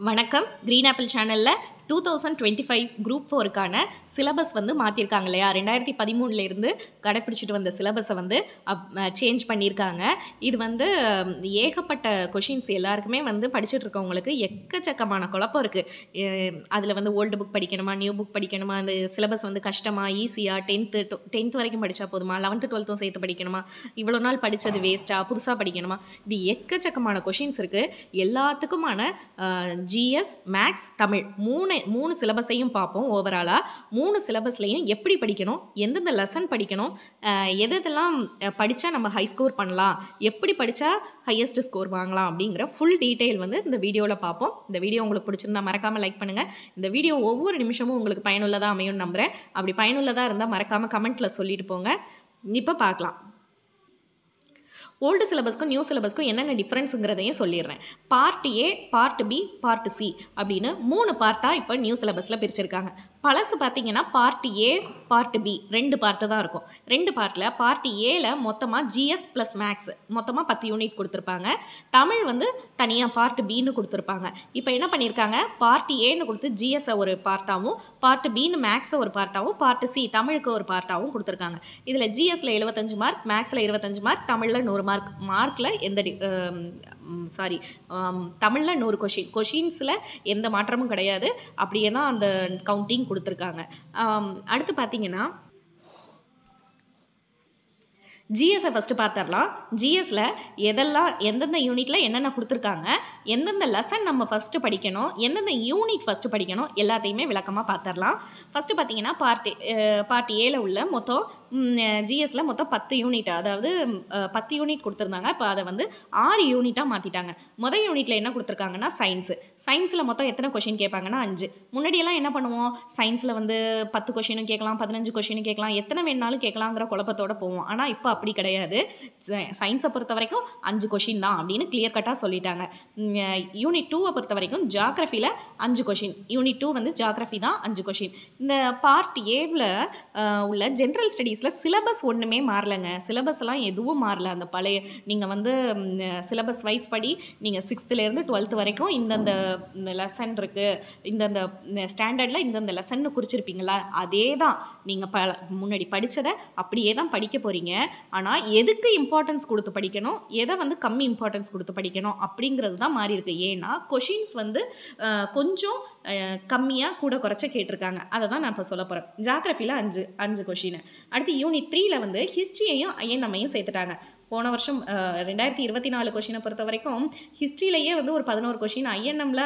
வணக்கம். Green apple சேனலில் 2025 group 4க்கான syllabus வந்து மாற்றிருக்காங்க இல்லையா? 2013 கடைப்பிடிச்சிட்டு வந்த சிலபஸை வந்து சேஞ்ச் பண்ணியிருக்காங்க. இது வந்து ஏகப்பட்ட கொஷின்ஸ் எல்லாருக்குமே வந்து படிச்சுட்டு இருக்கவங்களுக்கு எக்கச்சக்கமான குழப்பம் இருக்குது. அதில் வந்து ஓல்டு புக் படிக்கணுமா, நியூ புக் படிக்கணுமா, அந்த சிலபஸ் வந்து கஷ்டமாக ஈஸியாக, 10th வரைக்கும் படித்தா போதுமா, 11th 12th சேர்த்து படிக்கணுமா, இவ்வளோ நாள் படித்தது வேஸ்ட்டாக புதுசாக படிக்கணுமா, இப்படி எக்கச்சக்கமான கொஷின்ஸ் இருக்குது. எல்லாத்துக்குமான ஜிஎஸ், மேக்ஸ், தமிழ் மூணு சிலபஸையும் பார்ப்போம். ஓவராலாக 3 சிலபஸ்லையும் எப்படி படிக்கணும், எந்தெந்த லெசன் படிக்கணும், எதெல்லாம் படித்தா நம்ம ஹை ஸ்கோர் பண்ணலாம், எப்படி படித்தா ஹையஸ்ட் ஸ்கோர் வாங்கலாம் அப்படிங்கிற ஃபுல் டீட்டெயில் வந்து இந்த வீடியோவில் பார்ப்போம். இந்த வீடியோ உங்களுக்கு பிடிச்சிருந்தா மறக்காமல் லைக் பண்ணுங்கள். இந்த வீடியோ ஒவ்வொரு நிமிஷமும் உங்களுக்கு பயனுள்ளதாக அமையும்னு நம்புகிறேன். அப்படி பயனுள்ளதாக இருந்தால் மறக்காமல் கமெண்ட்டில் சொல்லிட்டு போங்க. இப்போ பார்க்கலாம். ஓல்டு சிலபஸ்க்கும் நியூ சிலபஸ்க்கும் என்னென்ன டிஃப்ரென்ஸுங்கிறதையும் சொல்லிடுறேன். Part A, part B, part C அப்படின்னு 3 பார்ட்டாக இப்போ நியூ சிலபஸில் பிரிச்சிருக்காங்க. பழசு பார்த்தீங்கன்னா part A, part B 2 part தான் இருக்கும். 2 பார்ட்டில் பார்ட் ஏல மொத்தமாக ஜிஎஸ் ப்ளஸ் மேக்ஸ் மொத்தமாக 10 யூனிட் கொடுத்துருப்பாங்க. தமிழ் வந்து தனியாக பார்ட் பின்னு கொடுத்துருப்பாங்க. இப்போ என்ன பண்ணியிருக்காங்க, பார்ட் ஏன்னு கொடுத்து ஜிஎஸ்ஸை ஒரு பார்ட்டாகவும், பார்ட் பின்னு மேக்ஸை ஒரு பார்ட்டாகவும், பார்ட் சி தமிழுக்கு ஒரு பார்ட்டாகவும் கொடுத்துருக்காங்க. இதில் ஜிஎஸ்ல 75 மார்க், மேக்ஸில் 25 மார்க், தமிழில் 100 மார்க். மார்க்கில் எந்த தமிழில் 100 கொஷின்ஸில் எந்த மாற்றமும் கிடையாது. அப்படியே தான் அந்த கவுண்டிங் கொடுத்துருக்காங்க. அடுத்து பார்த்தீங்கன்னா ஜிஎஸ்ஸை ஃபஸ்ட்டு பார்த்துடலாம். ஜிஎஸ்ல எந்தெந்த யூனிட்டில் என்னென்ன கொடுத்துருக்காங்க, எந்தெந்த லெசன் நம்ம ஃபஸ்ட்டு படிக்கணும், எந்தெந்த யூனிட் ஃபஸ்ட்டு படிக்கணும், எல்லாத்தையுமே விளக்கமாக பார்த்துடலாம். ஃபஸ்ட்டு பார்த்தீங்கன்னா பார்ட் ஏல உள்ள மொத்தம் ஜிஎஸ்ல மொத்தம் 10 யூனிட், அதாவது 10 யூனிட் கொடுத்துருந்தாங்க. இப்போ அதை வந்து 6 யூனிட்டாக மாற்றிட்டாங்க. முதல் யூனிட்டில் என்ன கொடுத்துருக்காங்கன்னா சயின்ஸில் மொத்தம் எத்தனை கொஷின் கேட்பாங்கன்னா 5. முன்னாடியெல்லாம் என்ன பண்ணுவோம், சயின்ஸில் வந்து 10 கொஷினும் கேட்கலாம், 15 கொஷினும் கேட்கலாம், எத்தனை வேணாலும் கேட்கலாங்கிற குழப்பத்தோடு போவோம். ஆனால் இப்போ அப்படி கிடையாது. சயின்ஸை பொறுத்த வரைக்கும் 5 கொஷின் தான் அப்படின்னு கிளியர் கட்டாக சொல்லிட்டாங்க. யூனிட் 2 பொறுத்த வரைக்கும் ஜியாகிரஃபியில் 5 கொஷின். யூனிட் 2 வந்து ஜியாகிரஃபி தான் 5 கொஷின். இந்த பார்ட் ஏவில் உள்ள ஜென்ரல் ஸ்டடீஸில் சிலபஸ் ஒன்றுமே மாறலைங்க. சிலபஸ் எல்லாம் எதுவும் மாறல. அந்த பழைய நீங்கள் வந்து சிலபஸ் வைஸ் படி நீங்கள் 6th 12th வரைக்கும் இந்தந்த லெசன் இருக்குது, இந்தந்த ஸ்டாண்டர்டில் இந்தந்த லெசன்னு குறிச்சிருப்பீங்களா, அதே தான் நீங்கள் முன்னாடி படித்ததை அப்படியே தான் படிக்க போகிறீங்க. ஆனால் எதுக்கு இம்பார்ட்டன்ஸ் கொடுத்து படிக்கணும், எதை வந்து கம்மி இம்பார்ட்டன்ஸ் கொடுத்து படிக்கணும் அப்படிங்கிறது தான் மாறி இருக்கு. ஏன்னா கொஷின்ஸ் வந்து கொஞ்சம் கம்மியாக கூட குறைச்ச கேட்டிருக்காங்க. அதை தான் நான் இப்போ சொல்ல போகிறேன். ஜியாகிரஃபியில் 5 கொஷின். அடுத்து யூனிட் 3ல் வந்து ஹிஸ்ட்ரியையும் ஐஎன்எம்மையும் சேர்த்துட்டாங்க. போன வருஷம் 2024 கொஷினை பொறுத்த வரைக்கும் ஹிஸ்ட்ரியிலேயே வந்து ஒரு 11 கொஷின், ஐஎன்எம்மில்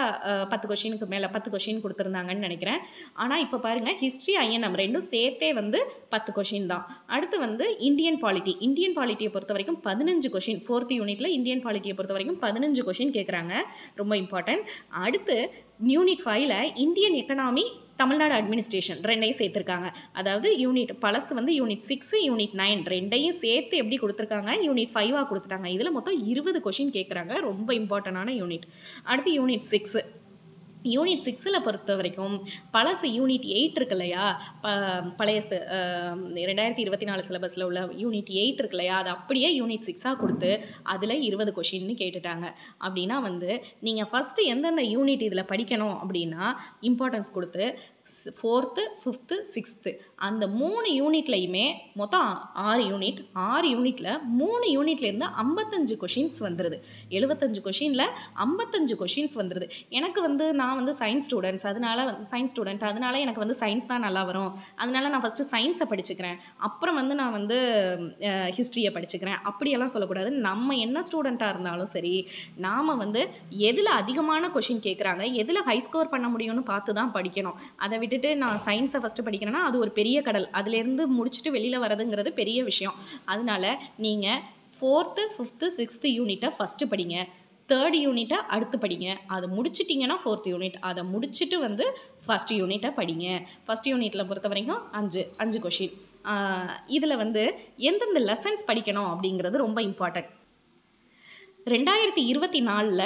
10 கொஷினுக்கு மேலே 10 கொஷின் கொடுத்துருந்தாங்கன்னு நினைக்கிறேன். ஆனால் இப்போ பாருங்கள், ஹிஸ்ட்ரி ஐஎன்எம் ரெண்டும் சேர்த்தே வந்து 10 கொஷின் தான். அடுத்து வந்து இந்தியன் பாலிட்டியை பொறுத்த வரைக்கும் 15 கொஷின். 4th யூனிட்டில் இந்தியன் பாலிட்டியை பொறுத்த வரைக்கும் 15 கொஷின் கேட்குறாங்க. ரொம்ப இம்பார்ட்டன்ட். அடுத்து யூனிட் 5ல் இந்தியன் எக்கனாமி, தமிழ்நாடு அட்மினிஸ்ட்ரேஷன் 2ஐயும் சேர்த்துருக்காங்க. அதாவது யூனிட் பழசு வந்து யூனிட் 6, யூனிட் 9 2ஐயும் சேர்த்து எப்படி கொடுத்துருக்காங்க, யூனிட் 5ஆக கொடுத்துட்டாங்க. இதில் மொத்தம் 20 கொஷின் கேட்குறாங்க. ரொம்ப இம்பார்ட்டண்டான யூனிட். அடுத்து யூனிட் 6ல் பொறுத்த வரைக்கும் பழசு யூனிட் 8 இருக்கு இல்லையா, பழைய 2024 சிலபஸில் உள்ள யூனிட் 8 இருக்கு இல்லையா, அது அப்படியே யூனிட் 6ஆக கொடுத்து அதில் 20 கொஷின்னு கேட்டுட்டாங்க. அப்படின்னா வந்து நீங்கள் ஃபஸ்ட்டு எந்தெந்த யூனிட் இதில் படிக்கணும் அப்படின்னா இம்பார்ட்டன்ஸ் கொடுத்து 4th, 5th, 6th அந்த 3 யூனிட்லையுமே மொத்தம் 6 யூனிட். 6 யூனிட்டில் 3 யூனிட்லேருந்து 55 கொஷின்ஸ் வந்துடுது. 75 கொஷினில் 55 கொஷின்ஸ் வந்துடுது. எனக்கு வந்து நான் வந்து சயின்ஸ் ஸ்டூடெண்ட், அதனால எனக்கு வந்து சயின்ஸ் தான் நல்லா வரும். அதனால நான் ஃபஸ்ட்டு சயின்ஸை படிச்சுக்கிறேன், அப்புறம் வந்து நான் வந்து ஹிஸ்ட்ரியை படிச்சுக்கிறேன் அப்படியெல்லாம் சொல்லக்கூடாது. நம்ம என்ன ஸ்டூடெண்ட்டாக இருந்தாலும் சரி, நாம் வந்து எதில் அதிகமான கொஷின் கேட்குறாங்க, எதில் ஹை ஸ்கோர் பண்ண முடியும்னு பார்த்து தான் படிக்கணும். அதை விட்டுட்டு நான் சயின்ஸை ஃபஸ்ட்டு படிக்கிறேன்னா அது ஒரு பெரிய கடல். அதுலேருந்து முடிச்சுட்டு வெளியில் வரதுங்கிறது பெரிய விஷயம். அதனால நீங்கள் 4th, 5th, 6th யூனிட்டை ஃபஸ்ட்டு படிங்க, 3rd யூனிட்டை அடுத்து படிங்க. அதை முடிச்சிட்டிங்கன்னா 4th யூனிட், அதை முடிச்சுட்டு வந்து 1st யூனிட்டை படிங்க. 1st யூனிட்டில் பொறுத்த வரைக்கும் 5 கொஷின். இதில் வந்து எந்தெந்த லெசன்ஸ் படிக்கணும் அப்படிங்கிறது ரொம்ப இம்பார்ட்டன்ட். 2024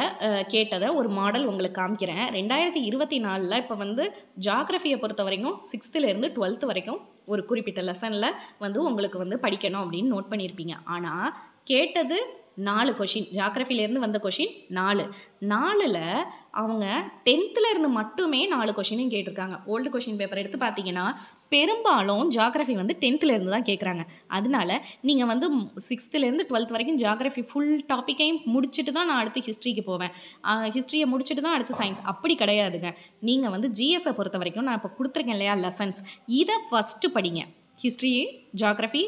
கேட்டதை ஒரு மாடல் உங்களுக்கு காமிக்கிறேன். 2024 இப்போ வந்து ஜியாகிரஃபியை பொறுத்த வரைக்கும் 6th 12th வரைக்கும் ஒரு குறிப்பிட்ட லெசனில் வந்து உங்களுக்கு வந்து படிக்கணும் அப்படின்னு நோட் பண்ணியிருப்பீங்க. ஆனால் கேட்டது 4 கொஷின், ஜாகிரஃபிலேருந்து வந்த கொஷின் 4. 4ல் அவங்க 10th இருந்து மட்டுமே 4 கொஷினையும் கேட்டிருக்காங்க. ஓல்டு கொஷின் பேப்பர் எடுத்து பார்த்தீங்கன்னா பெரும்பாலும் ஜாகிரஃபி வந்து 10th இருந்து தான் கேட்குறாங்க. அதனால நீங்கள் வந்து 6th இருந்து 12th வரைக்கும் ஜாகிரஃபி ஃபுல் டாப்பிக்கையும் முடிச்சுட்டு தான் நான் அடுத்து ஹிஸ்ட்ரிக்கு போவேன், ஹிஸ்ட்ரியை முடிச்சுட்டு தான் அடுத்து சயின்ஸ், அப்படி கிடையாதுங்க. நீங்கள் வந்து ஜிஎஸை பொறுத்த வரைக்கும் நான் இப்போ கொடுத்துருக்கேன் இல்லையா லெசன்ஸ், இதை ஃபஸ்ட்டு படிங்க. History, geography,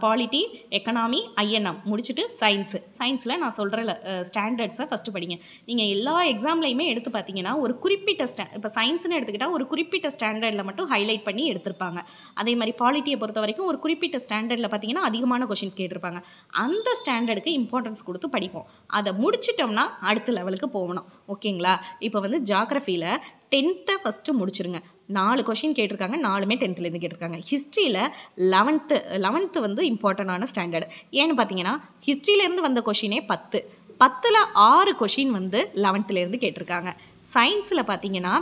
polity, economy, INM முடிச்சுட்டு சயின்ஸில் நான் சொல்கிற ஸ்டாண்டர்ட்ஸை ஃபஸ்ட்டு படிங்க. நீங்கள் எல்லா எக்ஸாம்லையுமே எடுத்து பார்த்தீங்கன்னா ஒரு குறிப்பிட்ட இப்போ சயின்ஸ்னு எடுத்துக்கிட்டால் ஒரு குறிப்பிட்ட ஸ்டாண்டர்டில் மட்டும் ஹைலைட் பண்ணி எடுத்திருப்பாங்க. அதே மாதிரி பாலிட்டியை பொறுத்த வரைக்கும் ஒரு குறிப்பிட்ட ஸ்டாண்டர்டில் பார்த்தீங்கன்னா அதிகமான கொஷின்ஸ் கேட்டிருப்பாங்க. அந்த ஸ்டாண்டர்டுக்கு இம்பார்ட்டன்ஸ் கொடுத்து படிப்போம். அதை முடிச்சிட்டோம்னா அடுத்த லெவலுக்கு போகணும். ஓகேங்களா? இப்போ வந்து ஜாகிரஃபியில் 10th ஃபஸ்ட்டு முடிச்சிருங்க. 4 கொஷின் கேட்டிருக்காங்க, 4மே 10th கேட்டிருக்காங்க. ஹிஸ்ட்ரியில் 11th வந்து இம்பார்ட்டண்டான ஸ்டாண்டர்டு. ஏன்னு பார்த்தீங்கன்னா ஹிஸ்ட்ரியிலேருந்து வந்த கொஷினே 10, 10ல் 6 கொஷின் வந்து 11th கேட்டிருக்காங்க. சயின்ஸில் பார்த்தீங்கன்னா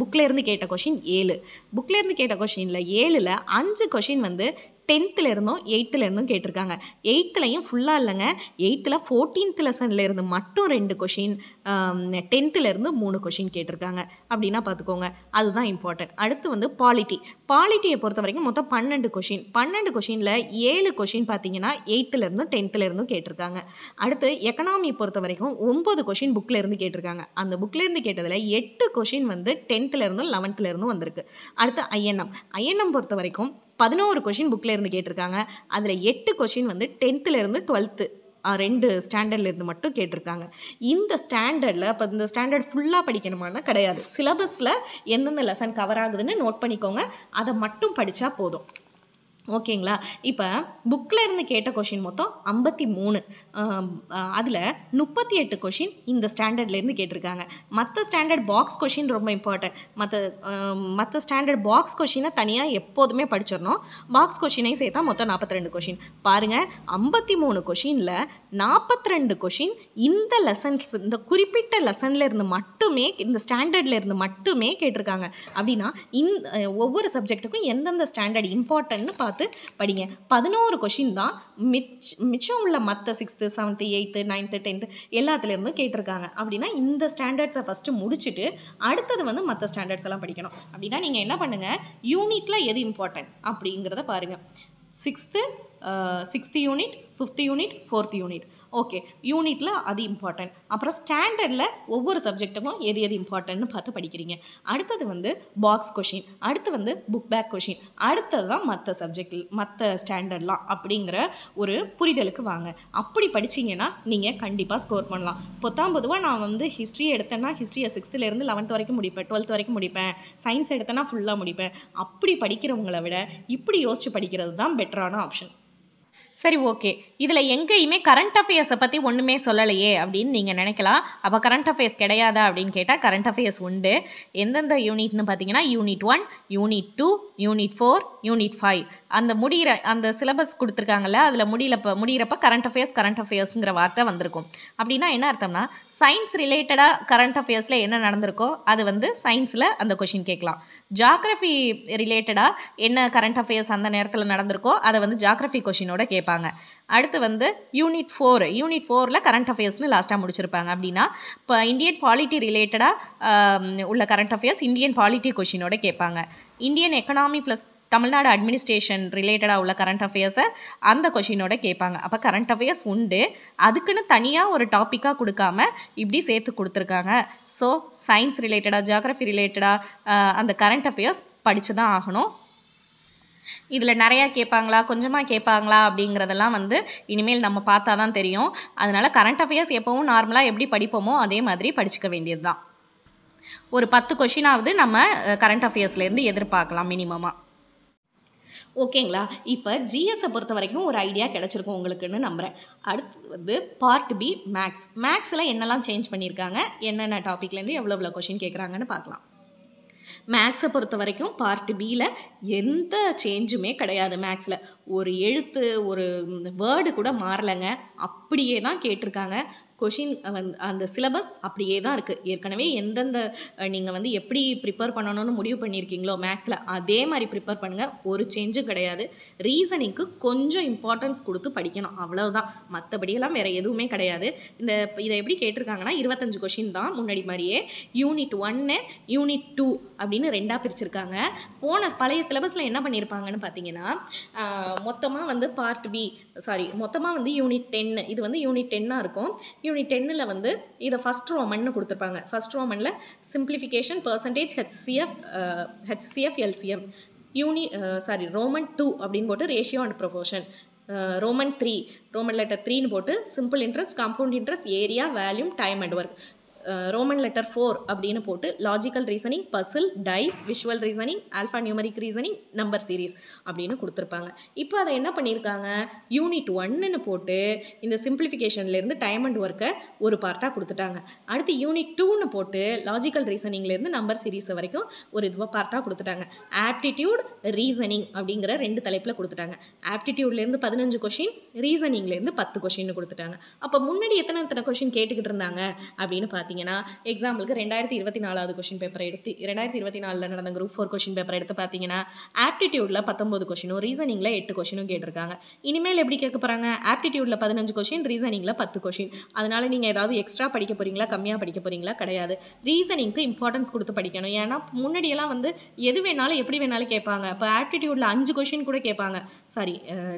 புக்கிலேருந்து கேட்ட கொஷின் 7, புக்கிலேருந்து கேட்ட கொஷினில் 7ல் 5 கொஷின் வந்து 10th இருந்தும் 8th இருந்தும் கேட்டிருக்காங்க. 8thலையும் ஃபுல்லாக இல்லைங்க, 8th 14th லெசன்லேருந்து மட்டும் 2 கொஷின், 10th இருந்து 3 கொஷின் கேட்டிருக்காங்க. அப்படின்னா பார்த்துக்கோங்க, அதுதான் இம்பார்ட்டன்ட். அடுத்து வந்து பாலிட்டியை பொறுத்த வரைக்கும் மொத்தம் 12 கொஷின், 12 கொஷினில் 7 கொஷின் பார்த்தீங்கன்னா 8th இருந்தும் 10th இருந்தும் கேட்டிருக்காங்க. அடுத்து எக்கனாமி பொறுத்த வரைக்கும் 9 கொஷின் புக்கில் இருந்து கேட்டிருக்காங்க. அந்த புக்கில் இருந்து கேட்டதில் 8 கொஷின் வந்து 10th இருந்தும் 11th இருந்தும் வந்திருக்கு. அடுத்து ஐஎன்எம் பொறுத்த வரைக்கும் 11 கொஷின் புக்கில் இருந்து கேட்டிருக்காங்க. அதில் 8 கொஷின் வந்து 10th இருந்து 12th 2 ஸ்டாண்டர்ட்லேருந்து மட்டும் கேட்டிருக்காங்க. இந்த ஸ்டாண்டர்டில் இப்போ இந்த ஸ்டாண்டர்ட் ஃபுல்லாக படிக்கணுமானா கிடையாது. சிலபஸில் எந்தெந்த லெசன் கவர் ஆகுதுன்னு நோட் பண்ணிக்கோங்க, அதை மட்டும் படித்தா போதும். ஓகேங்களா? இப்போ புக்கில் இருந்து கேட்ட கொஷின் மொத்தம் 53, அதில் 38 கொஷின் இந்த ஸ்டாண்டர்ட்லேருந்து கேட்டிருக்காங்க. மற்ற ஸ்டாண்டர்ட் பாக்ஸ் கொஷின் ரொம்ப இம்பார்ட்டன்ட். மற்ற ஸ்டாண்டர்ட் பாக்ஸ் கொஷினை தனியாக எப்போதுமே படிச்சிடணும். பாக்ஸ் கொஷினையும் சேர்த்தா மொத்தம் 42 கொஷின். பாருங்கள், 53 கொஷினில் 42 கொஷின் இந்த லெசன்ஸ், இந்த குறிப்பிட்ட லெசனில் இருந்து மட்டுமே, இந்த ஸ்டாண்டர்டில் இருந்து மட்டுமே கேட்டிருக்காங்க. அப்படின்னா ஒவ்வொரு சப்ஜெக்ட்டுக்கும் எந்தெந்த ஸ்டாண்டர்ட் இம்பார்ட்டன்ட்னு பார்த்து படிங்க. 11 கொஷின் தான் மிச்சம் உள்ள மற்ற 6th 7th 8th 9th 10th எல்லாத்துலேருந்தும் கேட்டிருக்காங்க. அப்படின்னா இந்த ஸ்டாண்டர்ட்ஸை ஃபஸ்ட்டு முடிச்சுட்டு அடுத்தது வந்து மற்ற ஸ்டாண்டர்ட்ஸ் எல்லாம் படிக்கணும். அப்படின்னா நீங்கள் என்ன பண்ணுங்கள், யூனிட்டில் எது இம்பார்ட்டன்ட் அப்படிங்கிறத பாருங்கள். 6th unit, 5th unit, 4th unit. Okay, யூனிட்டில் அது இம்பார்ட்டன்ட். அப்புறம் ஸ்டாண்டர்டில் ஒவ்வொரு சப்ஜெக்ட்டுக்கும் எது இம்பார்ட்டன்ட்னு பார்த்து படிக்கிறீங்க. அடுத்தது வந்து பாக்ஸ் கொஷின், அடுத்து வந்து புக் பேக் கொஷின், அடுத்தது தான் மற்ற சப்ஜெக்ட், மற்ற ஸ்டாண்டர்ட்லாம் அப்படிங்கிற ஒரு புரிதலுக்கு வாங்க. அப்படி படிச்சிங்கன்னா நீங்கள் கண்டிப்பாக ஸ்கோர் பண்ணலாம். பொதுவாக நான் வந்து ஹிஸ்ட்ரி எடுத்தேன்னா ஹிஸ்ட்ரியை 6th இருந்து 11th வரைக்கும் முடிப்பேன், 12th வரைக்கும் முடிப்பேன், சயின்ஸ் எடுத்தேன்னா ஃபுல்லாக முடிப்பேன். அப்படி படிக்கிறவங்களை விட இப்படி யோசித்து படிக்கிறது தான் பெட்டரான ஆப்ஷன். சரி, ஓகே, இதில் எங்கேயுமே கரண்ட் அஃபேர்ஸை பற்றி ஒன்றுமே சொல்லலையே அப்படின்னு நீங்கள் நினைக்கலாம். அப்போ கரண்ட் அஃபேர்ஸ் கிடையாதா அப்படின்னு கேட்டால் கரண்ட் அஃபேர்ஸ் உண்டு. எந்தெந்த யூனிட்னு பார்த்தீங்கன்னா யூனிட் 1, யூனிட் 2, யூனிட் 4, யூனிட் 5 அந்த சிலபஸ் கொடுத்துருக்காங்கல்ல, அதில் முடிகிறப்ப கரண்ட் அஃபேர்ஸுங்கிற வார்த்தை வந்திருக்கும். அப்படின்னா என்ன அர்த்தம்னா, சயின்ஸ் ரிலேட்டடாக கரண்ட் அஃபேர்ஸில் என்ன நடந்திருக்கோ அது வந்து சயின்ஸில் அந்த கொஷின் கேட்கலாம். ஜாகிரஃபி ரிலேட்டடாக என்ன கரண்ட் அஃபேர்ஸ் அந்த நேரத்தில் நடந்திருக்கோ அதை வந்து ஜாகிரஃபி கொஷினோட கேட்பாங்க. அடுத்து வந்து யூனிட் 4ல் கரண்ட் அஃபேர்ஸ்னு லாஸ்ட்டாக முடிச்சிருப்பாங்க. அப்படின்னா இப்போ இந்தியன் பாலிட்டி ரிலேட்டடாக உள்ள கரண்ட் அஃபேர்ஸ் இந்தியன் பாலிட்டி கொஷினோட கேட்பாங்க. Indian economy plus Tamil Nadu administration ரிலேட்டடாக உள்ள கரண்ட் அஃபேர்ஸை அந்த கொஷினோட கேட்பாங்க. அப்போ கரண்ட் அஃபேர்ஸ் உண்டு, அதுக்குன்னு தனியாக ஒரு டாப்பிக்காக கொடுக்காம இப்படி சேர்த்து கொடுத்துருக்காங்க. ஸோ சயின்ஸ் ரிலேட்டடாக, ஜியாகிரஃபி ரிலேட்டடாக அந்த கரண்ட் அஃபேர்ஸ் படித்து தான் ஆகணும். இதில் நிறையா கேட்பாங்களா, கொஞ்சமாக கேட்பாங்களா அப்படிங்கிறதெல்லாம் வந்து இனிமேல் நம்ம பார்த்தா தான் தெரியும். அதனால் கரண்ட் அஃபேர்ஸ் எப்போவும் நார்மலாக எப்படி படிப்போமோ அதே மாதிரி படிச்சுக்க வேண்டியது தான். ஒரு 10 கொஷினாவது நம்ம கரண்ட் அஃபேர்ஸ்லேருந்து எதிர்பார்க்கலாம் மினிமமாக. ஓகேங்களா? இப்போ ஜிஎஸை பொறுத்த வரைக்கும் ஒரு ஐடியா கிடச்சிருக்கும் உங்களுக்குன்னு நம்புகிறேன். அடுத்து வந்து பார்ட் பி மேக்ஸில் என்னெல்லாம் சேஞ்ச் பண்ணியிருக்காங்க, என்னென்ன டாப்பிக்லேருந்து எவ்வளோ கொஷின் கேட்குறாங்கன்னு பார்க்கலாம். மேக்ஸை பொறுத்த வரைக்கும் பார்ட் பியில் எந்த சேஞ்சுமே கிடையாது. மேக்ஸில் ஒரு எழுத்து, ஒரு வேர்டு கூட மாறலைங்க, அப்படியே தான் கேட்டிருக்காங்க. கொஷின் வந்து அந்த சிலபஸ் அப்படியே தான் இருக்குது. ஏற்கனவே எந்தெந்த நீங்கள் வந்து எப்படி ப்ரிப்பேர் பண்ணணும்னு முடிவு பண்ணியிருக்கீங்களோ மேக்ஸில் அதே மாதிரி ப்ரிப்பேர் பண்ணுங்கள். ஒரு சேஞ்சும் கிடையாது. ரீசனிங்க்கு கொஞ்சம் இம்பார்ட்டன்ஸ் கொடுத்து படிக்கணும், அவ்வளவுதான். மற்றபடியெல்லாம் வேறு எதுவுமே கிடையாது. இதை எப்படி கேட்டிருக்காங்கன்னா 25 கொஷின் தான் முன்னாடி மாதிரியே. யூனிட் 1 யூனிட் 2 அப்படின்னு 2ஆக பிரிச்சிருக்காங்க. பழைய சிலபஸில் என்ன பண்ணியிருப்பாங்கன்னு பார்த்தீங்கன்னா மொத்தமாக வந்து மொத்தமாக வந்து யூனிட் 10 இது வந்து யூனிட் 10ஆக இருக்கும். யூனிட் 10ல் வந்து இதை ஃபஸ்ட் ரோமன்னு கொடுத்துருப்பாங்க. ஃபஸ்ட் ரோமனில் simplification, percentage, HCF, LCM. Roman 2 அப்படின்னு போட்டு ratio and proportion. Roman 3 Roman letter 3ன்னு போட்டு simple interest, compound interest, area, volume, time and work. Roman letter 4 அப்படின்னு போட்டு logical reasoning, puzzle, dice, visual reasoning, alphanumeric reasoning, number series அப்படின்னு கொடுத்துருப்பாங்க. இப்போ அதை என்ன பண்ணியிருக்காங்க, யூனிட் 1ன்னு போட்டு இந்த சிம்பிளிஃபிகேஷன்லேருந்து டைம் அண்ட் ஒர்க்கை ஒரு பார்ட்டாக கொடுத்துட்டாங்க. அடுத்து யூனிட் 2ன்னு போட்டு லாஜிக்கல் ரீசனிங்லேருந்து நம்பர் சீரீஸ் வரைக்கும் ஒரு இதுவாக பார்ட்டாக கொடுத்துட்டாங்க. ஆப்டிடியூட், ரீசனிங் அப்படிங்கிற 2 தலைப்பில் கொடுத்துட்டாங்க. ஆப்டிடியூட்லேருந்து 15 கொஷின், ரீசனிங்லேருந்து 10 கொஷின் கொடுத்துட்டாங்க. அப்போ முன்னாடி எத்தனை கொஷின் கேட்டுக்கிட்டு இருந்தாங்க அப்படின்னு பார்த்தீங்கன்னா, எக்ஸாம்பிளுக்கு 2024 கொஷின் பேப்பரை எடுத்து 2024 நடந்த குரூப் 4 கொஷின் பேப்பரை எடுத்து பார்த்தீங்கன்னா ஆப்டிடியூடில் 19 கொஷினும், ரீசனிங்கில் 8 கொஷினும் கேட்டிருக்காங்க. இனிமேல் எப்படி கேட்க போகிறாங்க, ஆப்டிடியூடில் 15 கொஷின், ரீசனிங்கில் 10 கொஷின். அதனால் நீங்கள் ஏதாவது எக்ஸ்ட்ரா படிக்க போகிறீங்களா, கம்மியாக படிக்க போகிறீங்களா? கிடையாது. ரீசனிங்க்கு இம்பார்ட்டன்ஸ் கொடுத்து படிக்கணும். ஏன்னா முன்னாடியெல்லாம் வந்து எது வேணாலும் எப்படி வேணாலும் கேட்பாங்க. இப்போ ஆப்டிடியூடில் 5 கொஷின் கூட கேட்பாங்க,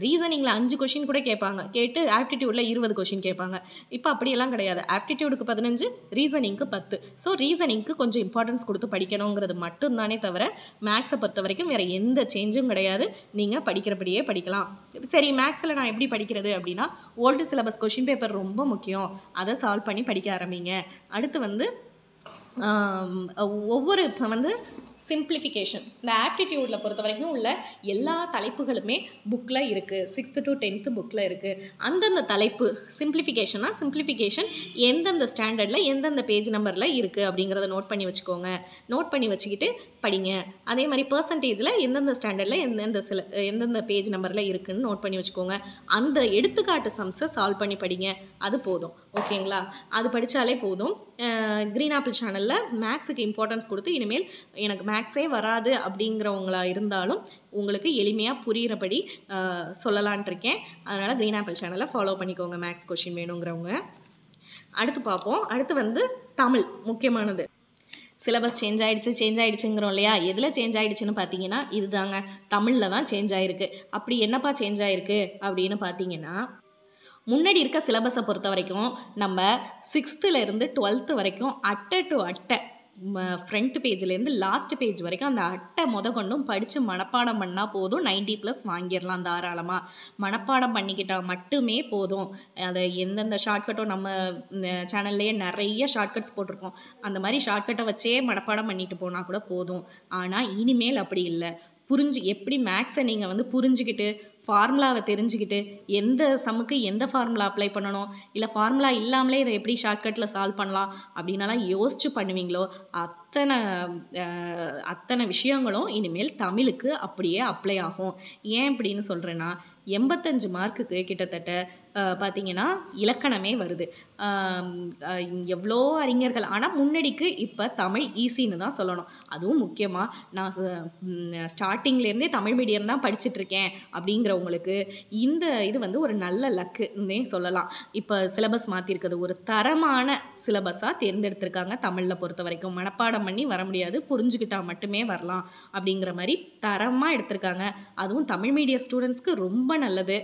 ரீசனிங்கில் 5 கொஷின் கூட கேட்பாங்க. கேட்டு ஆப்டிடியூடில் 20 கொஷின் கேட்பாங்க. இப்போ அப்படியெல்லாம் கிடையாது. ஆப்டிடியூடுக்கு 15, ரீசனிங்க்கு 10. ஸோ ரீசனிங்க்கு கொஞ்சம் இம்பார்ட்டன்ஸ் கொடுத்து படிக்கணுங்கிறது மட்டும்தானே தவிர மேக்ஸை பொறுத்த வரைக்கும் வேறு எந்த சேஞ்சும் கிடையாது. நீங்கள் படிக்கிறபடியே படிக்கலாம். சரி, மேக்ஸில் நான் எப்படி படிக்கிறது அப்படின்னா, ஓல்டு சிலபஸ் கொஷின் பேப்பர் ரொம்ப முக்கியம். அதை சால்வ் பண்ணி படிக்க ஆரம்பிங்க. அடுத்து வந்து ஒவ்வொரு வந்து சிம்பிளிஃபிகேஷன், இந்த ஆப்டிடியூடில் பொறுத்த வரைக்கும் உள்ள எல்லா தலைப்புகளுமே புக்கில் இருக்குது. 6th to 10th புக்கில் இருக்குது. அந்தந்த தலைப்பு சிம்பிளிஃபிகேஷன் எந்தெந்த ஸ்டாண்டர்டில் எந்தெந்த பேஜ் நம்பரில் இருக்குது அப்படிங்கிறத நோட் பண்ணி வச்சுக்கோங்க. நோட் பண்ணி வச்சுக்கிட்டு படிங்க. அதே மாதிரி பர்சன்டேஜில் எந்தெந்த ஸ்டாண்டர்டில் எந்தெந்த பேஜ் நம்பரில் இருக்குதுன்னு நோட் பண்ணி வச்சுக்கோங்க. அந்த எடுத்துக்காட்டு சம்ஸை சால்வ் பண்ணி படிங்க. அது போதும். ஓகேங்களா? அது படித்தாலே போதும். க்ரீன் ஆப்பிள் சேனலில் மேக்ஸுக்கு இம்பார்ட்டன்ஸ் கொடுத்து இனிமேல் எனக்கு மேக்ஸே வராது அப்படிங்கிறவங்களா இருந்தாலும் உங்களுக்கு எளிமையாக புரிகிறபடி சொல்லலான் இருக்கேன். அதனால் க்ரீன் ஆப்பிள் சேனலை ஃபாலோ பண்ணிக்கோங்க மேக்ஸ் கொஷின் வேணுங்கிறவங்க. அடுத்து பார்ப்போம். அடுத்து வந்து தமிழ், முக்கியமானது. சிலபஸ் சேஞ்ச் ஆகிடுச்சுங்கிறோம் இல்லையா? எதில் சேஞ்ச் ஆகிடுச்சுன்னு பார்த்தீங்கன்னா இதுதாங்க, தமிழில் தான் சேஞ்ச் ஆகிருக்கு. அப்படி என்னப்பா சேஞ்ச் ஆகிருக்கு அப்படின்னு பார்த்தீங்கன்னா, முன்னாடி இருக்க சிலபஸை பொறுத்த வரைக்கும் நம்ம 6th to 12th வரைக்கும் அட்டை டு அட்டை ஃப்ரண்ட் பேஜ்லேருந்து லாஸ்ட் பேஜ் வரைக்கும் அந்த அட்டை கொண்டும் படித்து மனப்பாடம் பண்ணால் போதும். 90+ வாங்கிடலாம் தாராளமாக. மனப்பாடம் பண்ணிக்கிட்டால் மட்டுமே போதும். அதை எந்தெந்த ஷார்ட்கட்டும் நம்ம சேனல்லையே நிறைய ஷார்ட்கட்ஸ் போட்டிருக்கோம். அந்த மாதிரி ஷார்ட்கட்டை வச்சே மனப்பாடம் பண்ணிட்டு போனால் கூட போதும். ஆனால் இனிமேல் அப்படி இல்லை. எப்படி மேக்ஸை நீங்கள் வந்து புரிஞ்சுக்கிட்டு ஃபார்முலாவை தெரிஞ்சுக்கிட்டு எந்த சம்முக்கு எந்த ஃபார்முலா அப்ளை பண்ணணும், இல்லை ஃபார்முலா இல்லாமலே இதை எப்படி ஷார்ட்கட்டில் சால்வ் பண்ணலாம் அப்படின்னாலாம் யோசிச்சு பண்ணுவீங்களோ அத்தனை விஷயங்களும் இனிமேல் தமிழுக்கு அப்படியே அப்ளை ஆகும். ஏன் அப்படின்னு சொல்கிறேன்னா, 85 மார்க்குக்கு கிட்டத்தட்ட பார்த்திங்கன்னா இலக்கணமே வருது. எவ்வளோ அறிஞர்கள், ஆனால் முன்னாடிக்கு இப்போ தமிழ் ஈஸின்னு தான் சொல்லணும். அதுவும் முக்கியமாக நான் ஸ்டார்டிங்லேருந்தே தமிழ் மீடியம் தான் படிச்சுட்ருக்கேன் அப்படிங்கிறவங்களுக்கு இந்த இது வந்து ஒரு நல்ல லக்குன்னே சொல்லலாம். இப்போ சிலபஸ் மாற்றிருக்கிறது ஒரு தரமான சிலபஸாக தேர்ந்தெடுத்திருக்காங்க. தமிழில் பொறுத்த வரைக்கும் மனப்பாடம் பண்ணி வர முடியாது, புரிஞ்சுக்கிட்டால் மட்டுமே வரலாம் அப்படிங்கிற மாதிரி தரமாக எடுத்திருக்காங்க. அதுவும் தமிழ் மீடியம் ஸ்டூடெண்ட்ஸ்க்கு ரொம்ப நல்லது.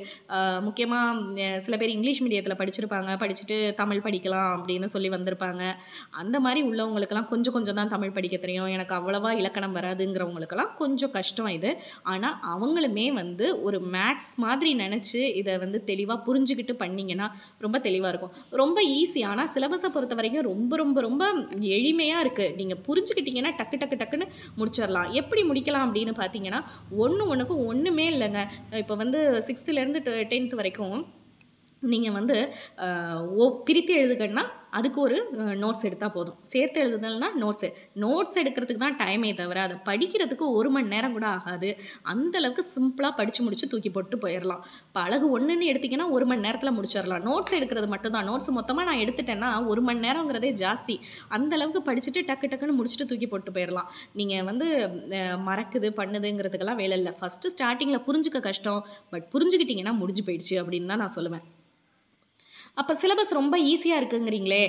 முக்கியமாக சில பேர் இங்கிலீஷ் மீடியத்தில் படிச்சுட்டு தமிழ் படிக்கலாம் அப்படின்னு சொல்லி வந்திருப்பாங்க. அந்த மாதிரி உள்ளவங்களுக்கெல்லாம் கொஞ்சம் தான் தமிழ் படிக்க தெரியும், எனக்கு அவ்வளவா இலக்கணம் வராதுங்கிறவங்களுக்கெல்லாம் கொஞ்சம் கஷ்டம் இது. ஆனால் அவங்களுமே வந்து ஒரு மேக்ஸ் மாதிரி நினச்சி இதை வந்து தெளிவாக புரிஞ்சுக்கிட்டு பண்ணிங்கன்னா ரொம்ப தெளிவாக இருக்கும். ரொம்ப ஈஸி. ஆனால் சிலபஸை பொறுத்த வரைக்கும் ரொம்ப ரொம்ப ரொம்ப எளிமையாக இருக்குது. நீங்கள் புரிஞ்சுக்கிட்டிங்கன்னா டக்குன்னு முடிச்சிடலாம். எப்படி முடிக்கலாம் அப்படின்னு பார்த்தீங்கன்னா, ஒன்றுக்கும் ஒன்றுமே இல்லைங்க. இப்போ வந்து 6th to 10th வரைக்கும் நீங்கள் வந்து பிரித்து எழுதுங்கன்னா அதுக்கு ஒரு நோட்ஸ் எடுத்தால் போதும். சேர்த்து எழுதுதல்னா நோட்ஸ் எடுக்கிறதுக்கு தான் டைமே தவிர அதை படிக்கிறதுக்கு 1 மணி நேரம் கூட ஆகாது. அந்தளவுக்கு சிம்பிளாக படித்து முடித்து தூக்கி போட்டு போயிடலாம். இப்போ அழகு 1ன்னு எடுத்திங்கன்னா 1 மணி நேரத்தில் முடிச்சிடலாம். நோட்ஸ் எடுக்கிறது மட்டும்தான். நோட்ஸ் மொத்தமாக நான் எடுத்துட்டேன்னா 1 மணி நேரங்கிறதே ஜாஸ்தி. அந்தளவுக்கு படிச்சுட்டு டக்குன்னு முடிச்சுட்டு தூக்கி போட்டு போயிடலாம். நீங்கள் வந்து மறக்குது பண்ணுதுங்கிறதுக்கெல்லாம் வேலை இல்லை. ஃபஸ்ட்டு ஸ்டார்டிங்கில் புரிஞ்சுக்க கஷ்டம், பட் புரிஞ்சுக்கிட்டிங்கன்னா முடிஞ்சு போயிடுச்சு அப்படின்னு தான் நான் சொல்லுவேன். அப்போ சிலபஸ் ரொம்ப ஈஸியாக இருக்குங்கிறீங்களே,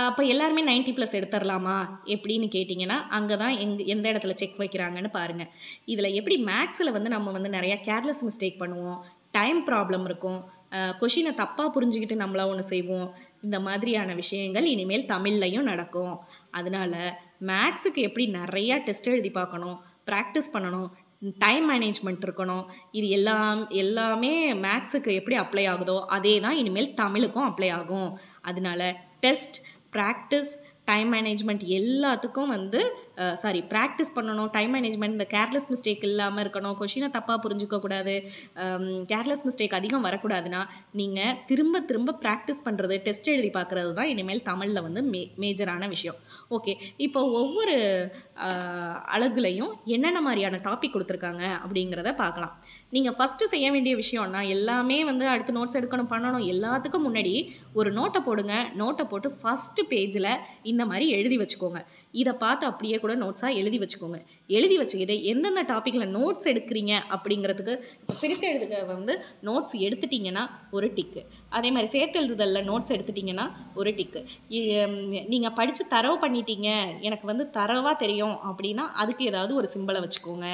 அப்போ எல்லாருமே 90+ எடுத்துடலாமா எப்படின்னு கேட்டிங்கன்னா, அங்கே தான் எந்த இடத்துல செக் வைக்கிறாங்கன்னு பாருங்கள். இதில் எப்படி மேக்ஸில் வந்து நம்ம வந்து நிறையா கேர்லெஸ் மிஸ்டேக் பண்ணுவோம், டைம் ப்ராப்ளம் இருக்கும், கொஷினை தப்பாக புரிஞ்சுக்கிட்டு நம்மளா ஒன்று செய்வோம். இந்த மாதிரியான விஷயங்கள் இனிமேல் தமிழ்லையும் நடக்கும். அதனால் மேக்ஸுக்கு எப்படி நிறையா டெஸ்ட் எழுதி பார்க்கணும், ப்ராக்டிஸ் பண்ணணும், டைம் மேனேஜ்மெண்ட் இருக்கணும். இது எல்லாமே மேக்ஸுக்கு எப்படி அப்ளை ஆகுதோ அதே தான் இனிமேல் தமிழுக்கும் அப்ளை ஆகும். அதனால டெஸ்ட், ப்ராக்டிஸ், டைம் மேனேஜ்மெண்ட் எல்லாத்துக்கும் வந்து ப்ராக்டிஸ் பண்ணணும். டைம் மேனேஜ்மெண்ட், இந்த கேர்லெஸ் மிஸ்டேக் இல்லாமல் இருக்கணும். கொஷினை தப்பாக புரிஞ்சுக்கக்கூடாது. கேர்லெஸ் மிஸ்டேக் அதிகம் வரக்கூடாதுன்னா நீங்கள் திரும்ப ப்ராக்டிஸ் பண்ணுறது, டெஸ்ட் எழுதி பார்க்குறது தான் இனிமேல் தமிழில் வந்து மேஜரான விஷயம். ஓகே, இப்போ ஒவ்வொரு அழகுலையும் என்னென்ன மாதிரியான டாபிக் கொடுத்துருக்காங்க அப்படிங்கிறத பார்க்கலாம். நீங்கள் ஃபஸ்ட்டு செய்ய வேண்டிய விஷயம்னா, எல்லாமே வந்து அடுத்து நோட்ஸ் எடுக்கணும் பண்ணணும், எல்லாத்துக்கும் முன்னாடி ஒரு நோட்டை போடுங்க. நோட்டை போட்டு ஃபஸ்ட்டு பேஜில் இந்த மாதிரி எழுதி வச்சுக்கோங்க. இதை பார்த்து அப்படியே கூட நோட்ஸாக எழுதி வச்சுக்கோங்க. எழுதி வச்சுக்கிட்டு எந்தெந்த டாப்பிக்கில் நோட்ஸ் எடுக்கிறீங்க அப்படிங்கிறதுக்கு பிரித்து எழுதுக வந்து நோட்ஸ் எடுத்துட்டிங்கன்னா ஒரு டிக்கு. அதே மாதிரி சேர்த்து எழுதுதலில் நோட்ஸ் எடுத்துட்டிங்கன்னா ஒரு டிக்கு. நீங்கள் படித்து தரவு பண்ணிட்டீங்க, எனக்கு வந்து தரவாக தெரியும் அப்படின்னா அதுக்கு ஏதாவது ஒரு சிம்பலை வச்சுக்கோங்க.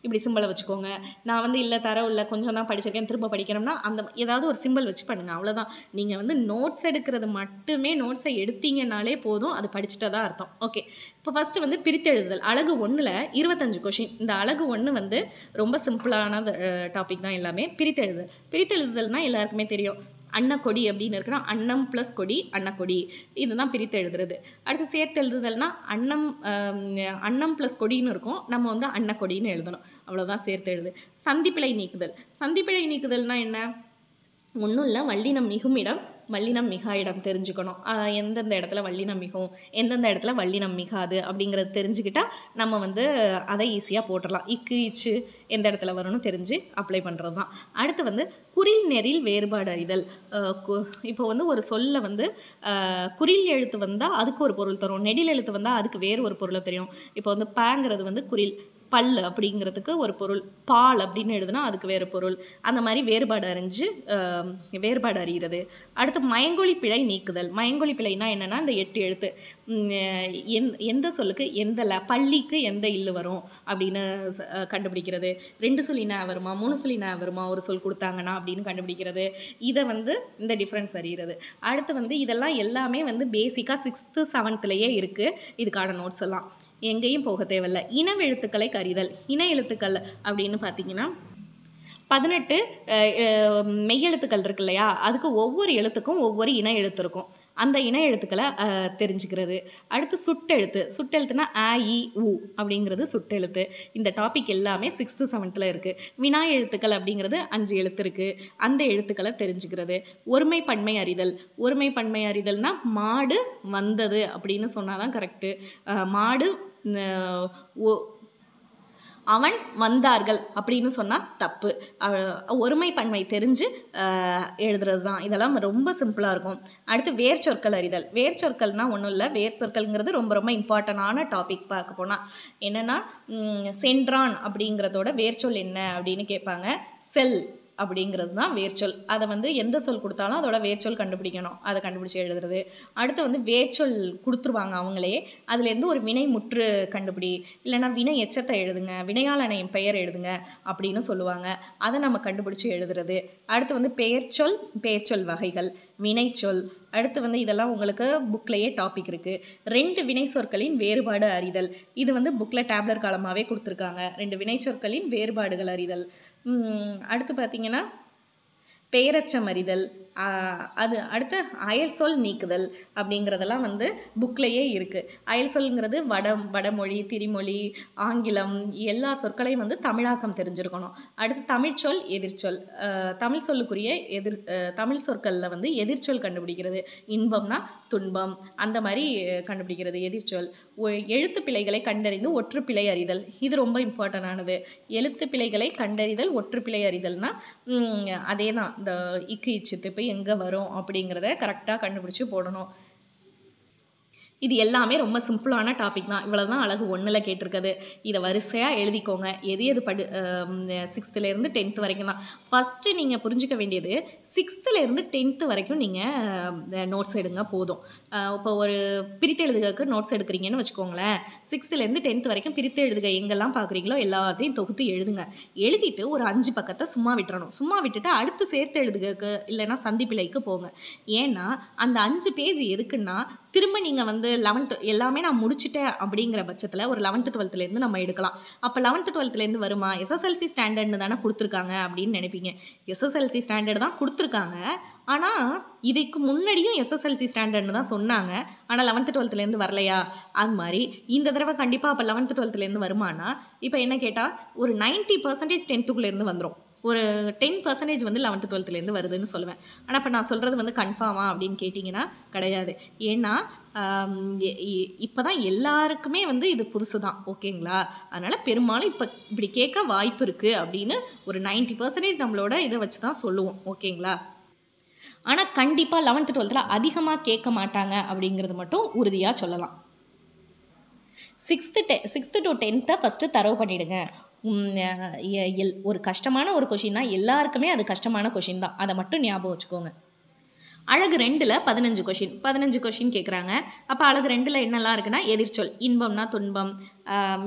இப்படி சிம்பிளை வச்சுக்கோங்க. நான் வந்து இல்லை தரவு இல்லை, கொஞ்சம் தான் படிச்சிருக்கேன், திரும்ப படிக்கணும்னா அந்த ஏதாவது ஒரு சிம்பிள் வச்சு பண்ணுங்கள். அவ்வளோதான். நீங்கள் வந்து நோட்ஸ் எடுக்கிறது மட்டுமே, நோட்ஸை எடுத்தீங்கன்னாலே போதும், அது படிச்சுட்டா தான் அர்த்தம். ஓகே, இப்போ ஃபஸ்ட்டு வந்து பிரித்தெழுதுதல். அழகு 1ல் 25 கொஷின். இந்த அழகு 1 வந்து ரொம்ப சிம்பிளான டாபிக் தான் எல்லாமே. பிரித்தெழுதுதல்னால் எல்லாருக்குமே தெரியும். அன்னக்கொடி அப்படின்னு இருக்குன்னா அன்னம் ப்ளஸ் கொடி அன்னக்கொடி, இதுதான் பிரித்து எழுதுறது. அடுத்து சேர்த்து எழுதுதல்னா அன்னம் ப்ளஸ் கொடின்னு இருக்கும், நம்ம வந்து அன்னக்கொடின்னு எழுதணும். அவ்வளோதான் சேர்த்து எழுது. சந்திப்பிழை நீக்குதல்னா என்ன? ஒன்றும் இல்லை, வல்லினம் மிகும் இடம், வல்லினம் மிகா இடம் தெரிஞ்சுக்கணும். எந்தெந்த இடத்துல வல்லினம் மிகும், எந்தெந்த இடத்துல வல்லினம் மிகாது அப்படிங்கிறது தெரிஞ்சுக்கிட்டால் நம்ம வந்து அதை ஈஸியாக போட்டுடலாம். இக்கு இச்சு எந்த இடத்துல வரும்னு தெரிஞ்சு அப்ளை பண்ணுறது தான். அடுத்து வந்து குறில் நெறில் வேறுபாடு அறிதல். இப்போ வந்து ஒரு சொல்ல வந்து குறில் எழுத்து வந்தால் அதுக்கு ஒரு பொருள் தரும், நெடில் எழுத்து வந்தால் அதுக்கு வேறு ஒரு பொருளை தெரியும். இப்போ வந்து பேங்கிறது வந்து குறில், பல் அப்படிங்கிறதுக்கு ஒரு பொருள், பால் அப்படின்னு எழுதுனா அதுக்கு வேறு பொருள். அந்த மாதிரி வேறுபாடு அறிகிறது. அடுத்து மயங்கொழி பிழை நீக்குதல். மயங்கொழி பிழைனா என்னென்னா, இந்த 8 எழுத்து எந்த சொல்லுக்கு பள்ளிக்கு எந்த இல்லு வரும் அப்படின்னு கண்டுபிடிக்கிறது. 2 சொல்லினா வருமா, 3 சொல்லினா வருமா ஒரு சொல் கொடுத்தாங்கன்னா அப்படின்னு கண்டுபிடிக்கிறது. இதை வந்து இந்த டிஃப்ரென்ஸ் அறிகிறது. அடுத்து வந்து இதெல்லாம் எல்லாமே வந்து பேசிக்காக 6th 7thலேயே இருக்குது. இதுக்கான நோட்ஸ் எல்லாம் எங்கேயும் போக தேவையில்லை. இனவெழுத்துக்களை கறிதல். இன எழுத்துக்கள் அப்படின்னு பார்த்தீங்கன்னா 18 மெய்யெழுத்துக்கள் இருக்கு இல்லையா, அதுக்கு ஒவ்வொரு எழுத்துக்கும் ஒவ்வொரு இன எழுத்து இருக்கும். அந்த இன எழுத்துக்களை தெரிஞ்சுக்கிறது. அடுத்து சுட்டெழுத்துனா அ இ உ அப்படிங்கிறது சுட்டெழுத்து. இந்த டாபிக் எல்லாமே 6th 7thல இருக்குது. வினா எழுத்துக்கள் அப்படிங்கிறது 5 எழுத்து இருக்குது. அந்த எழுத்துக்களை தெரிஞ்சுக்கிறது. ஒருமை பன்மை அறிதல்னா மாடு வந்தது அப்படின்னு சொன்னால் தான் கரெக்டு. மாடு அவன் வந்தார்கள் அப்படின்னு சொன்னால் தப்பு. ஒருமை பன்மை தெரிஞ்சு எழுதுறது தான். இதெல்லாம் ரொம்ப சிம்பிளாக இருக்கும். அடுத்து வேர் சொற்கள் அறிதல். வேர் சொற்கள்னால் ஒன்றும் இல்லை, வேர் சொற்கள்ங்கிறது ரொம்ப இம்பார்ட்டண்டான டாபிக். பார்க்க போனால் என்னென்னா, சென்றான் அப்படிங்கிறதோட வேர்ச்சொல் என்ன அப்படின்னு கேட்பாங்க. செல் அப்படிங்கிறது தான் வேர்ச்சொல். அதை வந்து எந்த சொல் கொடுத்தாலும் அதோட வேர்ச்சொல் கண்டுபிடிக்கணும், அதை கண்டுபிடிச்சி எழுதுறது. அடுத்து வந்து வேர்ச்சொல் கொடுத்துருவாங்க அவங்களே, அதுலேருந்து ஒரு வினை முற்று கண்டுபிடி, இல்லைனா வினை எச்சத்தை எழுதுங்க, வினையாளனையும் பெயர் எழுதுங்க அப்படின்னு சொல்லுவாங்க. அதை நம்ம கண்டுபிடிச்சி எழுதுறது. அடுத்து வந்து பெயர்ச்சொல் வகைகள், வினைச்சொல். அடுத்து வந்து இதெல்லாம் உங்களுக்கு புக்லேயே டாபிக் இருக்குது. 2 வினை சொற்களின் வேறுபாடு அறிதல். இது வந்து புக்கில் டேப்லர் காலமாகவே கொடுத்துருக்காங்க. 2 வினை சொற்களின் வேறுபாடுகள் அறிதல். அடுத்து பார்த்திங்கன்னா பெயரச்சம் அறிதல். அது அடுத்து அயல் சொல் நீக்குதல் அப்படிங்கிறதெல்லாம் வந்து புக்லேயே இருக்குது. அயல் சொல்ங்கிறது வடமொழி, திரிமொழி, ஆங்கிலம் எல்லா சொற்களையும் வந்து தமிழாக்கம் தெரிஞ்சிருக்கணும். அடுத்து தமிழ்ச்சொல், எதிர்ச்சொல். தமிழ் சொல்லுக்குரிய தமிழ் சொற்களில் வந்து எதிர்ச்சொல் கண்டுபிடிக்கிறது. இன்பம்னா துன்பம், அந்த மாதிரி கண்டுபிடிக்கிறது எதிர்ச்சொல். எழுத்து பிழைகளை கண்டறிந்து ஒற்றுப்பிழை அறிதல், இது ரொம்ப இம்பார்ட்டண்டானது. எழுத்து பிழைகளை கண்டறிதல், ஒற்றுப்பிழை அறிதல்னா அதே தான், இந்த இக்கு இச்சித்து இப்போ எங்கே வரும் அப்படிங்கிறத கரெக்டாக கண்டுபிடிச்சி போடணும். இது எல்லாமே ரொம்ப சிம்பிளான டாபிக் தான். இவ்வளோ தான் அழகு 1ல் கேட்டிருக்குது. இதை வரிசையாக எழுதிக்கோங்க. எது 6th-லேருந்து 10th வரைக்கும் தான். ஃபஸ்ட்டு நீங்கள் புரிஞ்சிக்க வேண்டியது 6th-லேருந்து 10th வரைக்கும் நீங்கள் நோட்ஸ் எடுங்க போதும். இப்போ ஒரு பிரித்து எழுதுகைக்கு நோட்ஸ் எடுக்கிறீங்கன்னு வச்சுக்கோங்களேன். 6th-லேருந்து 10th வரைக்கும் பிரித்து எழுதுக எங்கெல்லாம் பார்க்குறீங்களோ எல்லாத்தையும் தொகுத்து எழுதுங்க. எழுதிட்டு ஒரு 5 பக்கத்தை சும்மா விட்டுறணும். சும்மா விட்டுட்டு அடுத்து சேர்த்து எழுதுகைக்கு இல்லைன்னா சந்திப்பிழைக்கு போங்க. ஏன்னா அந்த 5 பேஜ் எதுக்குன்னா திரும்ப நீங்கள் வந்து 11th எல்லாமே நான் முடிச்சிட்டேன் அப்படிங்கிற பட்சத்தில் ஒரு 11th 12th-லேருந்து நம்ம எடுக்கலாம். அப்போ 11th 12th-லேருந்து வருமா? SSLC ஸ்டாண்டர்ட்னு தானே கொடுத்துருக்காங்க அப்படின்னு நினைப்பீங்க. SSLC ஸ்டாண்டர்ட் தான் கொடுத்துருக்காங்க. ஆனால் இதுக்கு முன்னாடியும் SSLC ஸ்டாண்டர்ட்னு தான் சொன்னாங்க. ஆனால் 11th 12th-லேருந்து வரலையா? அது மாதிரி இந்த தடவை கண்டிப்பாக அப்போ 11th 12th-லேருந்து வருமானா? இப்போ என்ன கேட்டால் ஒரு 90% 10th-க்குள்ளேருந்து வந்துடும். ஒரு 10% வந்து 11th 12th-லேருந்து வருதுன்னு சொல்லுவேன். ஆனால் இப்போ நான் சொல்கிறது வந்து கன்ஃபார்மா அப்படின்னு கேட்டிங்கன்னா கிடையாது. ஏன்னா இப்போ தான் எல்லாருக்குமே வந்து இது புதுசு தான். ஓகேங்களா? அதனால் பெரும்பாலும் இப்போ இப்படி கேட்க வாய்ப்பு இருக்குது அப்படின்னு ஒரு 90% நம்மளோட இதை வச்சு தான் சொல்லுவோம். ஓகேங்களா? ஆனால் கண்டிப்பாக 11th 12th அதிகமாக கேட்க மாட்டாங்க அப்படிங்கிறது மட்டும் உறுதியாக சொல்லலாம். 6th to 10th ஃபஸ்ட்டு தரவு பண்ணிவிடுங்க. ஒரு கஷ்டமான ஒரு கொஷின்னா எல்லாருக்குமே அது கஷ்டமான கொஷின் தான். அதை மட்டும் ஞாபகம் வச்சுக்கோங்க. அழகு 2ல் 15 கொஷின் கேட்குறாங்க. அப்போ அழகு 2ல் என்னெல்லாம் இருக்குன்னா எதிர்ச்சொல், இன்பம்னா துன்பம்,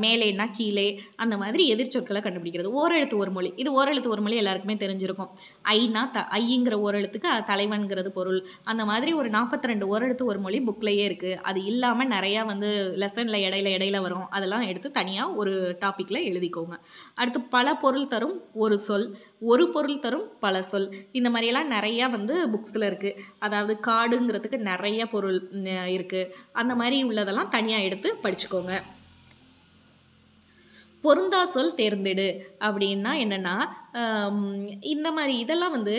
மேலேன்னா கீழே, அந்த மாதிரி எதிர்ச்சொற்களை கண்டுபிடிக்கிறது. ஓரெழுத்து ஒரு மொழி, இது ஓரெழுத்து ஒரு மொழி எல்லாருக்குமே தெரிஞ்சிருக்கும். ஐனா ஐங்கிற ஓரெழுத்துக்கு தலைவன்கிறது பொருள். அந்த மாதிரி ஒரு 42 ஓரெழுத்து ஒரு மொழி புக்லேயே இருக்குது. அது இல்லாமல் நிறையா வந்து லெசனில் இடையில வரும். அதெல்லாம் எடுத்து தனியாக ஒரு டாப்பிக்கில் எழுதிக்கோங்க. அடுத்து பல பொருள் தரும் ஒரு சொல், ஒரு பொருள் தரும் பல சொல், இந்த மாதிரியெல்லாம் நிறையா வந்து புக்ஸில் இருக்குது. அதாவது காடுங்கிறதுக்கு நிறைய பொருள் இருக்குது. அந்த மாதிரி உள்ளதெல்லாம் தனியாக எடுத்து படிச்சுக்கோங்க. பொருந்தா சொல் தேர்ந்தெடு அப்படின்னா என்னென்னா இந்த மாதிரி இதெல்லாம் வந்து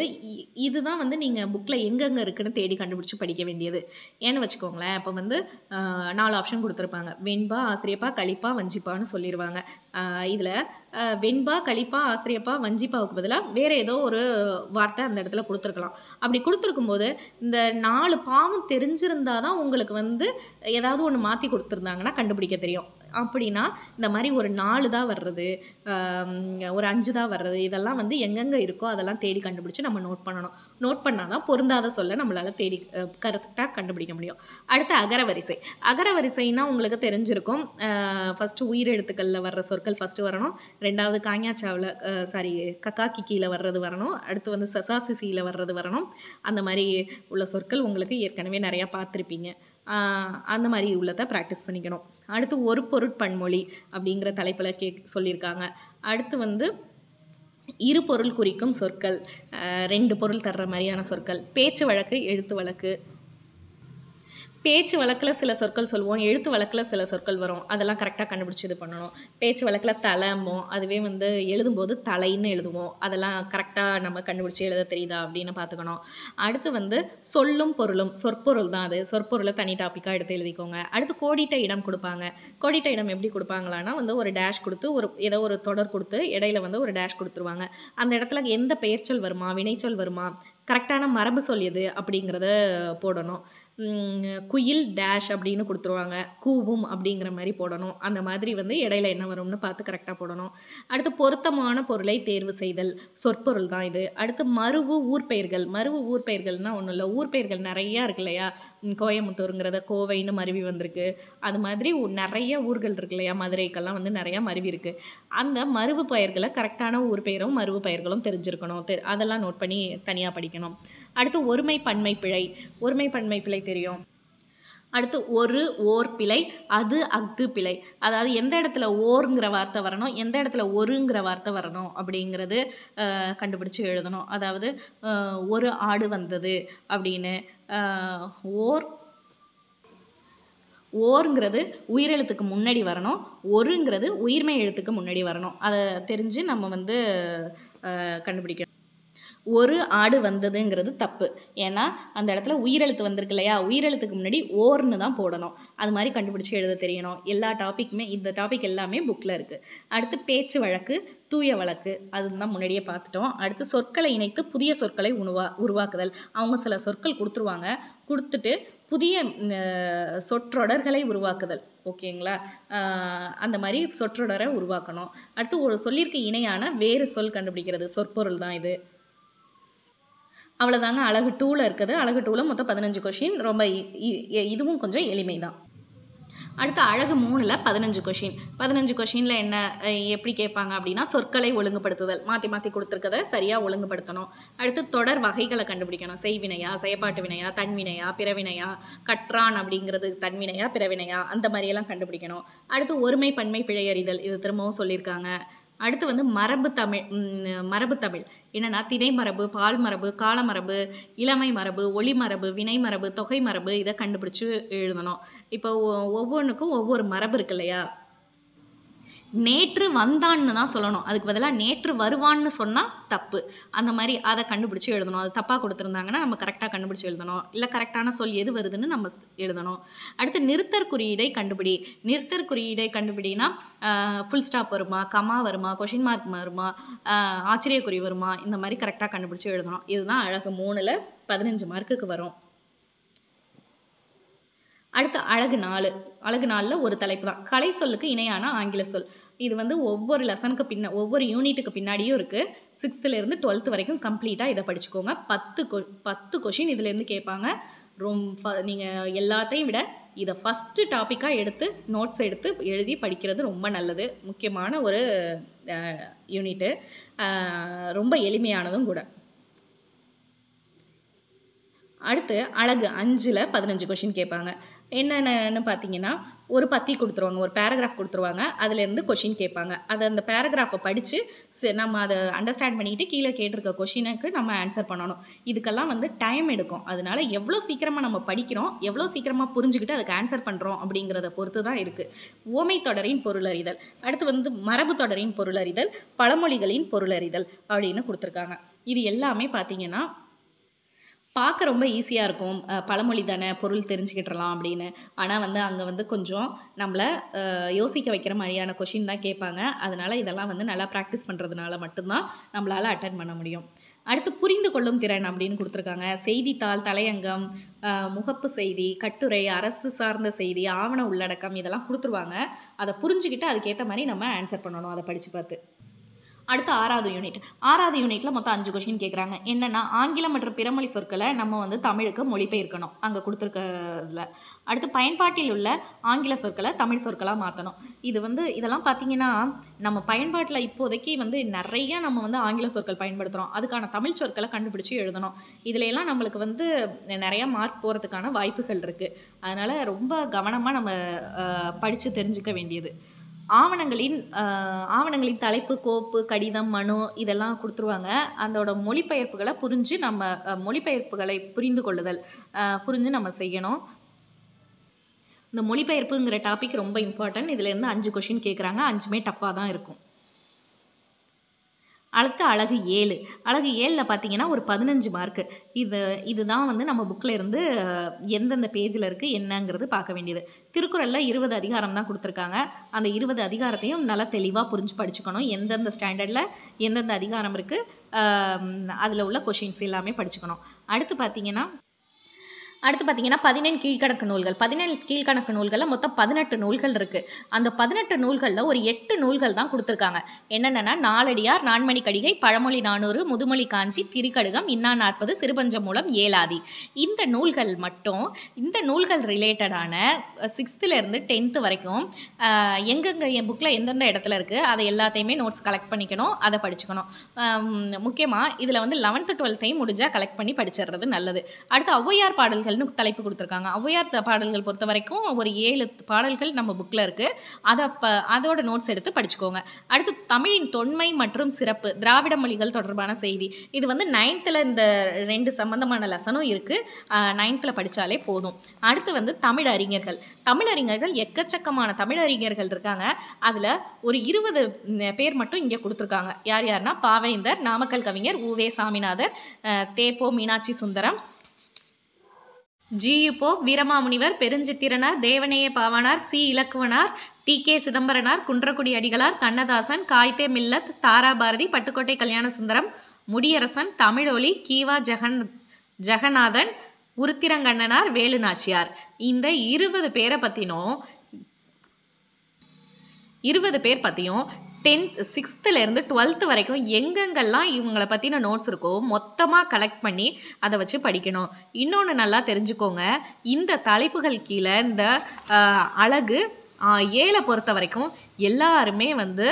இதுதான் வந்து நீங்கள் புக்கில் எங்கெங்கே இருக்குதுன்னு தேடி கண்டுபிடிச்சி படிக்க வேண்டியது. ஏன்னு வச்சுக்கோங்களேன், இப்போ வந்து 4 ஆப்ஷன் கொடுத்துருப்பாங்க. வெண்பா, ஆசிரியப்பா, கலிப்பா, வஞ்சிப்பான்னு சொல்லிடுவாங்க. இதில் வெண்பா, கலிப்பா, ஆசிரியப்பா, வஞ்சிப்பாவுக்கு பதிலாக வேறு ஏதோ ஒரு வார்த்தை அந்த இடத்துல கொடுத்துருக்கலாம். அப்படி கொடுத்துருக்கும்போது இந்த 4 பாவம் தெரிஞ்சிருந்தால் தான் உங்களுக்கு வந்து ஏதாவது ஒன்று மாற்றி கொடுத்துருந்தாங்கன்னா கண்டுபிடிக்க தெரியும். அப்படின்னா இந்த மாதிரி ஒரு 4 தான் வர்றது, ஒரு 5 தான் வர்றது, இதெல்லாம் வந்து எங்கெங்கே இருக்கோ அதெல்லாம் தேடி கண்டுபிடிச்சி நம்ம நோட் பண்ணணும். நோட் பண்ணால் தான் பொருந்தாத சொல்ல நம்மளால் தேடி கரெக்டாக கண்டுபிடிக்க முடியும். அடுத்து அகரவரிசை. அகரவரிசைன்னா உங்களுக்கு தெரிஞ்சிருக்கும். ஃபஸ்ட்டு உயிரெழுத்துக்களில் வர்ற சொற்கள் ஃபஸ்ட்டு வரணும். 2வது காஞாச்சாவில் கக்கா கிக்கியில் வர்றது வரணும். அடுத்து வந்து சசாசிசியில் வர்றது வரணும். அந்த மாதிரி உள்ள சொற்கள் உங்களுக்கு ஏற்கனவே நிறையா பார்த்துருப்பீங்க. அந்த மாதிரி உள்ளதை ப்ராக்டிஸ் பண்ணிக்கணும். அடுத்து ஒரு பொருட்பன்மொழி அப்படிங்கிற தலைப்பில் சொல்லியிருக்காங்க. அடுத்து வந்து இரு பொருள் குறிக்கும் சொற்கள், 2 பொருள் தர்ற மாதிரியான சொற்கள், பேச்சு வழக்கு, எழுத்து வழக்கு. பேச்சு வழக்கில் சில சொற்கள் சொல்லுவோம், எழுத்து வழக்கில் சில சொற்கள் வரும். அதெல்லாம் கரெக்டாக கண்டுபிடிச்சி இது பண்ணணும். பேச்சு வழக்கில் தலைம்போம், அதுவே வந்து எழுதும்போது தலைன்னு எழுதுவோம். அதெல்லாம் கரெக்டாக நம்ம கண்டுபிடிச்சி எழுத தெரியுதா அப்படின்னு பார்த்துக்கணும். அடுத்து வந்து சொல்லும் பொருளும், சொற்பொருள் தான் அது. சொற்பொருளை தனி டாப்பிக்காக எடுத்து எழுதிக்கோங்க. அடுத்து கோடிட்ட இடம் கொடுப்பாங்க. கோடிட்ட இடம் எப்படி கொடுப்பாங்களான்னா வந்து ஒரு டேஷ் கொடுத்து ஏதோ ஒரு தொடர் கொடுத்து இடையில வந்து ஒரு டேஷ் கொடுத்துருவாங்க. அந்த இடத்துல எந்த பெயர்ச்சொல் வருமா, வினைச்சொல் வருமா, கரெக்டான மரபு சொல் எது அப்படிங்கிறத போடணும். குயில் டேஷ் அப்படின்னு கொடுத்துருவாங்க, கூவும் அப்படிங்கிற மாதிரி போடணும். அந்த மாதிரி வந்து இடையில என்ன வரும்னு பார்த்து கரெக்டாக போடணும். அடுத்து பொருத்தமான பொருளை தேர்வு செய்தல், சொற்பொருள் தான் இது. அடுத்து மருவு ஊர்பெயர்கள். மருவு ஊர்பெயர்கள்னால் ஒன்றும் இல்லை, ஊர்பெயர்கள் நிறையா இருக்கு இல்லையா. கோயமுத்தூருங்கிறத கோவைன்னு மருவி வந்திருக்கு. அது மாதிரி நிறைய ஊர்கள் இருக்கு இல்லையா, மதுரைக்கெல்லாம் வந்து நிறையா மருவி இருக்குது. அந்த மருவு பெயர்களை கரெக்டான ஊர் பெயரும் மருவு பெயர்களும் தெரிஞ்சிருக்கணும். அதெல்லாம் நோட் பண்ணி தனியாக படிக்கணும். அடுத்து ஒருமை பன்மை பிழை. ஒருமை பன்மை பிழை தெரியும். அடுத்து ஒரு, ஓர் பிழை, அது, அஃது பிழை. அதாவது எந்த இடத்துல ஓருங்கிற வார்த்தை வரணும், எந்த இடத்துல ஒருங்கிற வார்த்தை வரணும் அப்படிங்கிறது கண்டுபிடிச்சு எழுதணும். அதாவது ஒரு ஆடு வந்தது அப்படின்னு ஓருங்கிறது உயிரெழுத்துக்கு முன்னாடி வரணும், ஒருங்கிறது உயிர்மெய் எழுத்துக்கு முன்னாடி வரணும். அதை தெரிஞ்சு நம்ம வந்து கண்டுபிடிக்கணும். ஒரு ஆடு வந்ததுங்கிறது தப்பு. ஏன்னா அந்த இடத்துல உயிரெழுத்து வந்திருக்கு இல்லையா, உயிரெழுத்துக்கு முன்னாடி ஓர்னு தான் போடணும். அது மாதிரி கண்டுபிடிச்சி எழுத தெரியணும். எல்லா டாப்பிக்குமே, இந்த டாபிக் எல்லாமே புக்கில் இருக்குது. அடுத்து பேச்சு வழக்கு, தூய வழக்கு, அதுதான் முன்னாடியே பார்த்துட்டோம். அடுத்து சொற்களை இணைத்து புதிய சொற்களை உருவாக்குதல். அவங்க சில சொற்கள் கொடுத்துருவாங்க, கொடுத்துட்டு புதிய சொற்றொடர்களை உருவாக்குதல். ஓகேங்களா, அந்த மாதிரி சொற்றொடரை உருவாக்கணும். அடுத்து ஒரு சொல்லிற்கு இணையான வேறு சொல் கண்டுபிடிக்கிறது, சொற்பொருள் தான் இது. அவ்வளோதாங்க அழகு 2ல் இருக்குது. அழகு 2ல் மொத்தம் 15 கொஷின். ரொம்ப இதுவும் கொஞ்சம் எளிமை தான். அடுத்து அழகு 3ல் 15 கொஷின். 15 கொஷினில் என்ன எப்படி கேட்பாங்க அப்படின்னா, சொற்களை ஒழுங்குபடுத்துதல், மாற்றி மாற்றி கொடுத்துருக்கதை சரியாக ஒழுங்குபடுத்தணும். அடுத்து தொடர் வகைகளை கண்டுபிடிக்கணும். செய்வினையா, செயப்பாட்டு வினையா, தன்வினையா, பிறவினையா, கற்றான் அப்படிங்கிறது தன்வினையா பிறவினையா, அந்த மாதிரியெல்லாம் கண்டுபிடிக்கணும். அடுத்து ஒருமை பன்மை பிழையறிதல், இது திரும்பவும் சொல்லியிருக்காங்க. அடுத்து வந்து மரபு தமிழ் என்னென்னா திணை மரபு, பால் மரபு, கால மரபு, இளமை மரபு, ஒளி மரபு, வினை மரபு, தொகை மரபு, இதை கண்டுபிடிச்சு எழுதணும். இப்போ ஒவ்வொன்றுக்கும் ஒவ்வொரு மரபு இருக்கு இல்லையா. நேற்று வந்தான்னு தான் சொல்லணும், அதுக்கு பதிலாக நேற்று வருவான்னு சொன்னால் தப்பு. அந்த மாதிரி அதை கண்டுபிடிச்சி எழுதணும். அது தப்பாக கொடுத்துருந்தாங்கன்னா நம்ம கரெக்டாக கண்டுபிடிச்சி எழுதணும். இல்லை கரெக்டான சொல் எது வருதுன்னு நம்ம எழுதணும். அடுத்து நிறுத்தற் குறியீடை கண்டுபிடி. நிறுத்தற் குறியீடை கண்டுபிடினா ஃபுல் ஸ்டாப் வருமா, கமா வருமா, கொஷின் மார்க் வருமா, ஆச்சரியக்குறி வருமா, இந்த மாதிரி கரெக்டாக கண்டுபிடிச்சி எழுதணும். இதுதான் அழகு 3ல் 15 மார்க்குக்கு வரும். அடுத்து அழகு 4. அழகு 4ல் ஒரு தலைப்பு தான், கலை சொல்லுக்கு இணையான ஆங்கில சொல். இது வந்து ஒவ்வொரு லெசனுக்கு ஒவ்வொரு யூனிட்டுக்கு பின்னாடியும் இருக்குது. 6th to 12th வரைக்கும் கம்ப்ளீட்டாக இதை படிச்சுக்கோங்க. 10 கொஷின் இதிலேருந்து கேட்பாங்க. ரொம்ப நீங்கள் எல்லாத்தையும் விட இதை ஃபஸ்ட்டு டாப்பிக்காக எடுத்து நோட்ஸ் எடுத்து எழுதி படிக்கிறது ரொம்ப நல்லது. முக்கியமான ஒரு யூனிட்டு, ரொம்ப எளிமையானதும் கூட. அடுத்து அழகு 5ல் 15 கொஷின் கேட்பாங்க. என்னென்னு பார்த்தீங்கன்னா, ஒரு பத்தி கொடுத்துருவாங்க, ஒரு பேராகிராஃப் கொடுத்துருவாங்க, அதுலேருந்து கொஷின் கேட்பாங்க. அதை அந்த பேராகிராஃபை படித்து நம்ம அதை அண்டர்ஸ்டாண்ட் பண்ணிக்கிட்டு கீழே கேட்டிருக்க கொஷினுக்கு நம்ம ஆன்சர் பண்ணணும். இதுக்கெல்லாம் வந்து டைம் எடுக்கும். அதனால எவ்வளோ சீக்கிரமாக நம்ம படிக்கிறோம், எவ்வளோ சீக்கிரமாக புரிஞ்சுக்கிட்டு அதுக்கு ஆன்சர் பண்ணுறோம் அப்படிங்கிறத பொறுத்து தான் இருக்குது. உவமை தொடரின் பொருளறிதல், அடுத்து வந்து மரபு தொடரின் பொருளறிதல், பழமொழிகளின் பொருளறிதல் அப்படின்னு கொடுத்துருக்காங்க. இது எல்லாமே பார்த்தீங்கன்னா பார்க்க ரொம்ப ஈஸியாக இருக்கும். பழமொழி தானே, பொருள் தெரிஞ்சுக்கிட்டுலாம் அப்படின்னு. ஆனால் வந்து அங்கே வந்து கொஞ்சம் நம்மளை யோசிக்க வைக்கிற மாதிரியான கொஷின் தான் கேட்பாங்க. அதனால் இதெல்லாம் வந்து நல்லா ப்ராக்டிஸ் பண்ணுறதுனால மட்டும்தான் நம்மளால் அட்டன் பண்ண முடியும். அடுத்து புரிந்து கொள்ளும் திறன் அப்படின்னு கொடுத்துருக்காங்க. செய்தித்தாள், தலையங்கம், முகப்பு செய்தி, கட்டுரை, அரசு சார்ந்த செய்தி, ஆவண உள்ளடக்கம், இதெல்லாம் கொடுத்துருவாங்க. அதை புரிஞ்சுக்கிட்டு அதுக்கேற்ற மாதிரி நம்ம ஆன்சர் பண்ணணும், அதை படித்து பார்த்து. அடுத்து 6வது யூனிட். 6வது யூனிட்டில் மொத்தம் 5 கொஷின் கேட்குறாங்க. என்னென்னா, ஆங்கிலம் மற்றும் பிறமொழி சொற்களை நம்ம வந்து தமிழுக்கு மொழிபெயர்க்கணும் அங்கே கொடுத்துருக்கதில். அடுத்து பயன்பாட்டில் உள்ள ஆங்கில சொற்களை தமிழ் சொற்களாக மாற்றணும். இதெல்லாம் பார்த்திங்கன்னா நம்ம பயன்பாட்டில் இப்போதைக்கு வந்து நிறையா நம்ம வந்து ஆங்கில சொற்கள் பயன்படுத்துகிறோம். அதுக்கான தமிழ் சொற்களை கண்டுபிடிச்சி எழுதணும். இதிலெல்லாம் நம்மளுக்கு வந்து நிறையா மார்க் போகிறதுக்கான வாய்ப்புகள் இருக்குது. அதனால் ரொம்ப கவனமாக நம்ம படித்து தெரிஞ்சுக்க வேண்டியது. ஆவணங்களின் தலைப்பு, கோப்பு, கடிதம், மனு, இதெல்லாம் கொடுத்துருவாங்க. அதோட மொழிபெயர்ப்புகளை புரிஞ்சு நம்ம மொழிபெயர்ப்புகளை புரிந்து கொள்ளுதல் புரிஞ்சு நம்ம செய்யணும். இந்த மொழிபெயர்ப்புங்கிற டாபிக் ரொம்ப இம்பார்ட்டன்ட். இதுலேருந்து 5 கொஷின் கேட்குறாங்க. 5மே டஃப்பாக தான் இருக்கும். அடுத்து அழகு 7. அழகு 7ல் பார்த்தீங்கன்னா ஒரு 15 மார்க்கு. இதுதான் வந்து நம்ம புக்கில் இருந்து எந்தெந்த பேஜில் இருக்குது என்னங்கிறது பார்க்க வேண்டியது. திருக்குறளில் 20 அதிகாரம் தான் கொடுத்துருக்காங்க. அந்த 20 அதிகாரத்தையும் நல்லா தெளிவாக புரிஞ்சு படிச்சுக்கணும். எந்தெந்த ஸ்டாண்டர்டில் எந்தெந்த அதிகாரம் இருக்குது, அதில் உள்ள கொஷின்ஸ் எல்லாமே படிச்சுக்கணும். அடுத்து பார்த்தீங்கன்னா 17 கீழ்கணக்கு நூல்கள். 17 கீழ்கணக்கு நூல்களில் மொத்தம் 18 நூல்கள் இருக்குது. அந்த 18 நூல்களில் ஒரு 8 நூல்கள் தான் கொடுத்துருக்காங்க. என்னென்னா, நாலடியார், நான்மணி கடிகை, பழமொழி 400, முதுமொழி காஞ்சி, திரிகடுகம், இன்னா 40, சிறுபஞ்ச மூலம், ஏலாதி. இந்த நூல்கள் ரிலேட்டடான 6th to 10th வரைக்கும் எங்கெங்கே என் புக்கில் எந்தெந்த இடத்துல இருக்குது அதை எல்லாத்தையுமே நோட்ஸ் கலெக்ட் பண்ணிக்கணும், அதை படிச்சுக்கணும். முக்கியமாக இதில் வந்து 11th 12th முடிஞ்சால் கலெக்ட் பண்ணி படிச்சிடுறது நல்லது. அடுத்து ஔவையார் பாடல்கள் பாடல்கள்னு தலைப்பு கொடுத்துருக்காங்க. ஔவையார் பாடல்கள் பொறுத்த வரைக்கும் ஒரு 7 பாடல்கள் நம்ம புக்கில் இருக்குது. அதோட நோட்ஸ் எடுத்து படிச்சுக்கோங்க. அடுத்து தமிழின் தொன்மை மற்றும் சிறப்பு, திராவிட மொழிகள் தொடர்பான செய்தி. இது வந்து 9th இந்த 2 சம்பந்தமான லெசனும் இருக்குது. 9th படித்தாலே போதும். அடுத்து வந்து தமிழறிஞர்கள். தமிழறிஞர்கள் எக்கச்சக்கமான தமிழறிஞர்கள் இருக்காங்க. அதில் ஒரு 20 பேர் மட்டும் இங்கே கொடுத்துருக்காங்க. யார் யாருன்னா பாவேந்தர், நாமக்கல் கவிஞர் உவே சாமிநாதர், தேப்போ மீனாட்சி சுந்தரம், ஜி.யு.போ, வீரமாமுனிவர், பெருஞ்சித்திரனார், தேவநேய பாவாணர், சி. இலக்குவனார், டி.கே. சிதம்பரனார், குன்றக்குடி அடிகளார், கண்ணதாசன், காயிதே மில்லத், தாராபாரதி, பட்டுக்கோட்டை கல்யாண சுந்தரம், முடியரசன், தமிழொலி, கீவா ஜெகநாதன், உருத்திரங்கண்ணனார், வேலுநாச்சியார். இந்த 20 பேரை பற்றினோம் 20 பேர் பற்றியும் 6th இருந்து 12th வரைக்கும் எங்கெங்கெல்லாம் இவங்களை பற்றின நோட்ஸ் இருக்கோ மொத்தமாக கலெக்ட் பண்ணி அதை வச்சு படிக்கணும். இன்னொன்று நல்லா தெரிஞ்சுக்கோங்க, இந்த தலைப்புகள் கீழே இந்த அழகு 7 பொறுத்த வரைக்கும் எல்லாருமே வந்து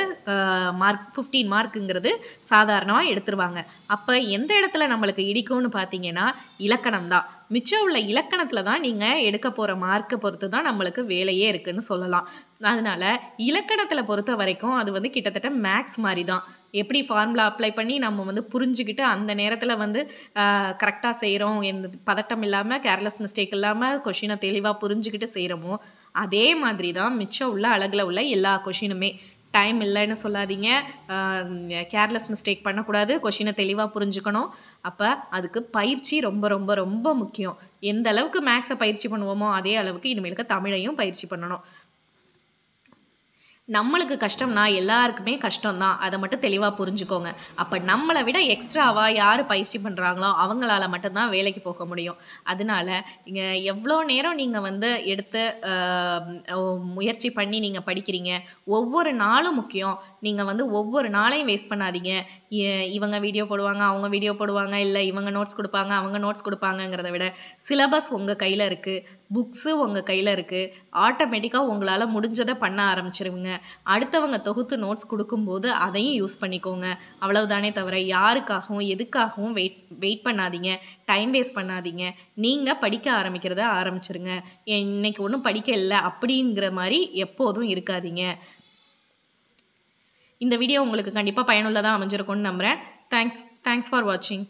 மார்க் 15 மார்க்குங்கிறது சாதாரணமாக எடுத்துருவாங்க. அப்போ எந்த இடத்துல நம்மளுக்கு இடிக்கும்னு பார்த்தீங்கன்னா இலக்கணம் தான். மிச்சம் உள்ள இலக்கணத்தில் தான் நீங்கள் எடுக்க போகிற மார்க்கை பொறுத்து தான் நம்மளுக்கு வேலையே இருக்குதுன்னு சொல்லலாம். அதனால் இலக்கணத்தில் பொறுத்த வரைக்கும் அது வந்து கிட்டத்தட்ட மேக்ஸ் மாதிரி தான். எப்படி ஃபார்முலா அப்ளை பண்ணி நம்ம வந்து புரிஞ்சுக்கிட்டு அந்த நேரத்தில் வந்து கரெக்டாக செய்கிறோம், எந்த பதட்டம் இல்லாமல் கேர்லெஸ் மிஸ்டேக் இல்லாமல் கொஷினை தெளிவாக புரிஞ்சுக்கிட்டு செய்கிறோமோ அதே மாதிரி தான் மிச்சம் உள்ள அழகில் உள்ள எல்லா கொஷினுமே. டைம் இல்லைன்னு சொல்லாதீங்க, கேர்லெஸ் மிஸ்டேக் பண்ணக்கூடாது, கொஷினை தெளிவாக புரிஞ்சுக்கணும். அப்போ அதுக்கு பயிற்சி ரொம்ப ரொம்ப ரொம்ப முக்கியம். எந்த அளவுக்கு மேக்ஸை பயிற்சி பண்ணுவோமோ அதே அளவுக்கு இனிமேலுக்கு தமிழையும் பயிற்சி பண்ணணும். நம்மளுக்கு கஷ்டம்னா எல்லாருக்குமே கஷ்டம்தான், அதை மட்டும் தெளிவாக புரிஞ்சுக்கோங்க. அப்போ நம்மளை விட எக்ஸ்ட்ராவாக யார் பயிற்சி பண்ணுறாங்களோ அவங்களால மட்டும்தான் வேலைக்கு போக முடியும். அதனால இங்கே எவ்வளோ நேரம் நீங்கள் வந்து எடுத்து முயற்சி பண்ணி நீங்கள் படிக்கிறீங்க, ஒவ்வொரு நாளும் முக்கியம். நீங்கள் வந்து ஒவ்வொரு நாளையும் வேஸ்ட் பண்ணாதீங்க. இவங்க வீடியோ போடுவாங்க, அவங்க வீடியோ போடுவாங்க, இல்லை இவங்க நோட்ஸ் கொடுப்பாங்க, அவங்க நோட்ஸ் கொடுப்பாங்கங்கிறத விட சிலபஸ் உங்கள் கையில் இருக்குது, புக்ஸு உங்கள் கையில் இருக்குது. ஆட்டோமேட்டிக்காக உங்களால் முடிஞ்சதை பண்ண ஆரம்பிச்சிருங்க. அடுத்தவங்க தொகுத்து நோட்ஸ் கொடுக்கும்போது அதையும் யூஸ் பண்ணிக்கோங்க. அவ்வளவுதானே தவிர யாருக்காகவும் எதுக்காகவும் வெயிட் பண்ணாதீங்க, டைம் வேஸ்ட் பண்ணாதீங்க. நீங்கள் படிக்க ஆரம்பிக்கிறத ஆரம்பிச்சிருங்க. இன்னைக்கு ஒன்றும் படிக்க இல்லை அப்படிங்கிற மாதிரி எப்போதும் இருக்காதீங்க. இந்த வீடியோ உங்களுக்கு கண்டிப்பாக பயனுள்ளதாக அமைஞ்சிருக்கும்னு நம்புகிறேன். தேங்க்ஸ் ஃபார் வாட்சிங்.